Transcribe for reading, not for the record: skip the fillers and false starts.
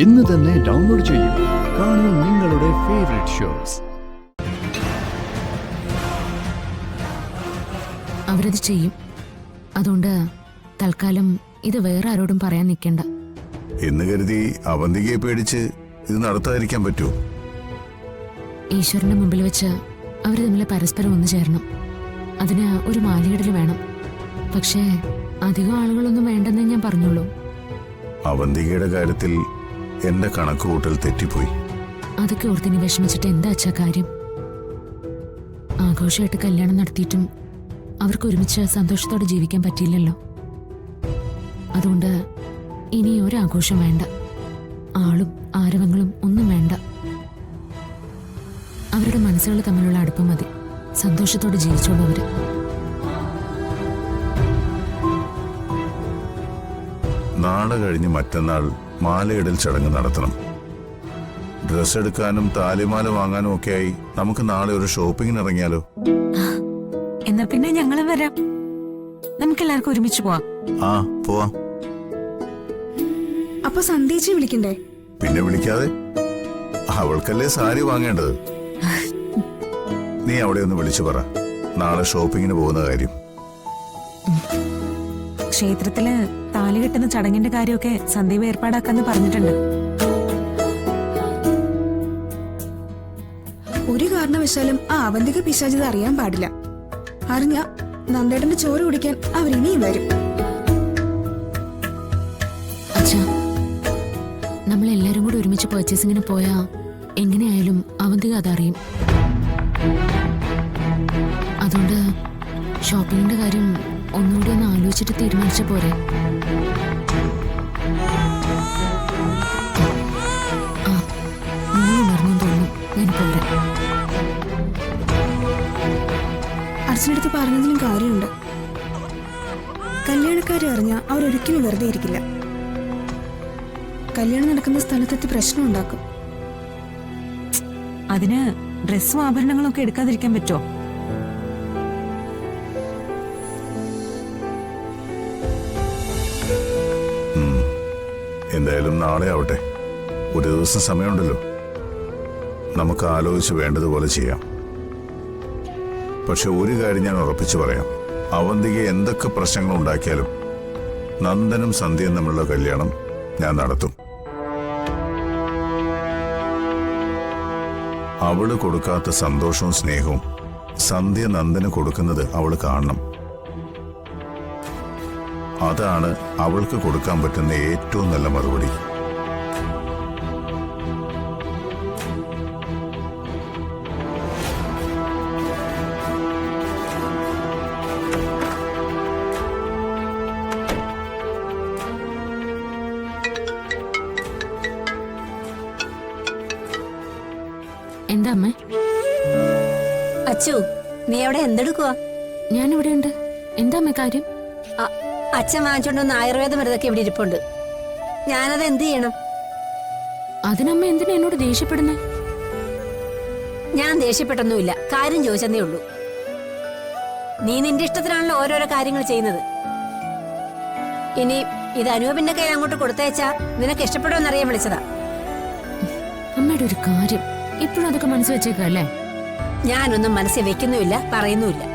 ഇന്ന് തന്നെ ഡൗൺലോഡ് ചെയ്യൂ. കാണൂ നിങ്ങളുടെ ഫേവറേറ്റ് ഷോസ്. അവരത് ചെയ്യും. അതുകൊണ്ട് തൽക്കാലം ഇത് വേറെ ആരോടും പറയാൻ നിൽക്കണ്ട എന്ന് കരുതി അവന്തികയെ പേടിച്ച് ഇത് നടത്താതിരിക്കാൻ പറ്റുമോ? ഈശ്വരന്റെ മുമ്പിൽ വെച്ച് അവർ തമ്മിൽ പരസ്പരം ഒന്നു ചേരണം. അതിന് ഒരു മാലികടൽ വേണം. പക്ഷേ അധികം ആളുകളൊന്നും വേണ്ടെന്നേ ഞാൻ പറഞ്ഞുള്ളൂ. അവന്തികയുടെ കാര്യത്തിൽ എന്റെ കണക്കുകൂട്ടൽ തെറ്റിപ്പോയി. അതൊക്കെ ഓർത്തിനി വിഷമിച്ചിട്ട് എന്താ അച്ഛാ കാര്യം? ആഘോഷമായിട്ട് കല്യാണം നടത്തിയിട്ടും അവർക്ക് ഒരുമിച്ച് സന്തോഷത്തോടെ ജീവിക്കാൻ പറ്റിയില്ലല്ലോ. അതുകൊണ്ട് ഇനി ഒരാഘോഷം വേണ്ട. ആളും ആരവങ്ങളും ഒന്നും വേണ്ട. അവരുടെ മനസ്സുകൾ തമ്മിലുള്ള അടുപ്പം മതി. സന്തോഷത്തോടെ ജീവിച്ചോളൂ അവര്. നാളെ കഴിഞ്ഞ് മറ്റന്നാൾ മാലയിടൽ ചടങ്ങ് നടത്തണം. ഡ്രസ് എടുക്കാനും താലിമാല വാങ്ങാനും ഒക്കെയായി നമുക്ക് നാളെ ഒരു ഷോപ്പിങ്ങിന് ഇറങ്ങിയാലോ? എന്നാ പിന്നെ ഞങ്ങളും വരാം. നമുക്കെല്ലാവർക്കും ഒരുമിച്ച് പോവാം. ആ പോവാം. അപ്പൊ സന്ധ്യച്ചി വിളിക്കണ്ടേ? പിന്നെ വിളിക്കാതെ. അവൾക്കല്ലേ സാരി വാങ്ങേണ്ടത്. നീ അവിടെ ഒന്ന് വിളിച്ചു പറ നാളെ ഷോപ്പിങ്ങിന് പോകുന്ന കാര്യം. ക്ഷേത്രത്തില് താലി കെട്ടുന്ന ചടങ്ങിന്റെ കാര്യമൊക്കെ സന്ദീപ് ഏർപ്പാടാക്കാന്ന് പറഞ്ഞിട്ടുണ്ട്. ഒരു കാരണവശാലും ആ അവന്തിക പിശാചിത അറിയാൻ പാടില്ല. അറിഞ്ഞ നന്ദേട്ടന്റെ ചോറ് കുടിക്കാൻ അവരിനിയും വരും. അച്ഛാ, നമ്മളെല്ലാരും കൂടി ഒരുമിച്ച് പർച്ചേസിങ്ങിന് പോയാ എങ്ങനെയായാലും അവന്തിക അതറിയും. അതുകൊണ്ട് ഷോപ്പിങ്ങിന്റെ കാര്യം ഒന്നുകൂടി ഒന്ന് ആലോചിച്ചിട്ട് തീരുമാനിച്ച പോരെ? ആ, മോളുണർന്നു തോന്നുന്നു. ഞാൻ പോരെ. അച്ഛനടുത്ത് പറഞ്ഞതിലും കാര്യമുണ്ട്. കല്യാണക്കാരെ അറിഞ്ഞ അവരൊരിക്കലും വെറുതെ ഇരിക്കില്ല. കല്യാണം നടക്കുന്ന സ്ഥലത്തെത്തി പ്രശ്നം ഉണ്ടാക്കും. അതിന് ഡ്രസ്സും ആഭരണങ്ങളും ഒക്കെ എടുക്കാതിരിക്കാൻ പറ്റുമോ? എന്തായാലും നാളെ ആവട്ടെ. ഒരു ദിവസം സമയമുണ്ടല്ലോ. നമുക്ക് ആലോചിച്ച് വേണ്ടതുപോലെ ചെയ്യാം. പക്ഷെ ഒരു കാര്യം ഞാൻ ഉറപ്പിച്ചു പറയാം. അവന്തിക എന്തൊക്കെ പ്രശ്നങ്ങൾ ഉണ്ടാക്കിയാലും നന്ദനും സന്ധ്യയും തമ്മിലുള്ള കല്യാണം ഞാൻ നടത്തും. അവള് കൊടുക്കാത്ത സന്തോഷവും സ്നേഹവും സന്ധ്യ നന്ദന് കൊടുക്കുന്നത് അവള് കാണണം. അതാണ് അവൾക്ക് കൊടുക്കാൻ പറ്റുന്ന ഏറ്റവും നല്ല മറുപടി. എന്താ അമ്മേ? അച്ചു, നീ അവിടെ എന്തെടുക്കുവാ? ഞാനിവിടെ ഉണ്ട്. എന്താ അമ്മേ കാര്യം? അച്ഛൻ വാങ്ങിച്ചോണ്ടൊന്ന് ആയുർവേദ മരുന്നൊക്കെ ഇവിടെ ഇരിപ്പുണ്ട്. ഞാനത് എന്ത് ചെയ്യണം? അതിനമ്മ എന്തിനാ എന്നോട് ദേഷ്യപ്പെടുന്നേ? ഞാൻ ദേഷ്യപ്പെട്ടൊന്നുമില്ല. കാര്യം ചോദിച്ചതേ ഉള്ളൂ. നീ നിന്റെ ഇഷ്ടത്തിനാണല്ലോ ഓരോരോ കാര്യങ്ങൾ ചെയ്യുന്നത്. ഇനി ഇത് അനൂപിന്റെ കയ്യിൽ അങ്ങോട്ട് കൊടുത്തയച്ചാ നിനക്ക് ഇഷ്ടപ്പെടുമെന്നറിയാൻ വിളിച്ചതാ. അമ്മയുടെ ഒരു കാര്യം ഇപ്പോഴും അതൊക്കെ മനസ്സ് വെച്ചേക്കല്ലേ? ഞാനൊന്നും മനസ്സിൽ വെക്കുന്നുമില്ല, പറയുന്നുമില്ല.